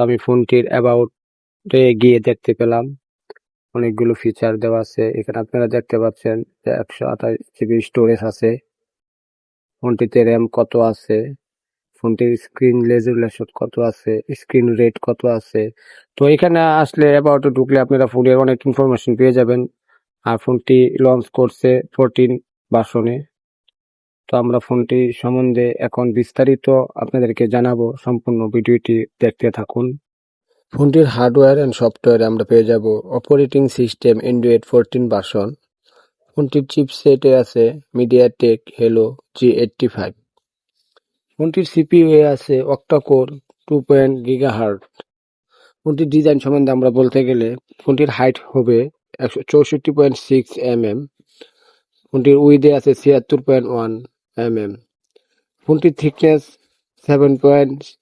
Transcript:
আমি ফোনটির অ্যাবাউটে গিয়ে দেখতে পেলাম অনেকগুলো ফিচার দেওয়া আছে। এখানে আপনারা দেখতে পাচ্ছেন যে 128 GB স্টোরেজ আছে। ফোনটিতে র্যাম কত আছে, ফোনটির স্ক্রিন রেজুলেশন কত আছে, স্ক্রিন রেট কত আছে। তো এখানে আসলে অ্যাবাউটে ঢুকলে আপনারা ফোনের অনেক ইনফরমেশন পেয়ে যাবেন। আর ফোনটি লঞ্চ করছে 14 ভার্সনে। তো আমরা ফোনটি সম্বন্ধে এখন বিস্তারিত আপনাদেরকে জানাবো, সম্পূর্ণ ভিডিওটি দেখতে থাকুন। ফোনটির হার্ডওয়্যার অ্যান্ড সফটওয়্যারে আমরা পেয়ে যাব অপারেটিং সিস্টেম অ্যান্ড্রয়েড 14 ভার্সন। ফোনটির চিপসেটে আছে মিডিয়াটেক হেলো G85। ফোনটির সিপিইউ এ আছে অক্টা-কোর 2 GHz। ফোনটির ডিজাইন সম্বন্ধে আমরা বলতে গেলে ফোনটির হাইট হবে 64.6 mm। ফোনটির উইডথে আছে 76.1 mm। ফোনটির থিকনেস 7.6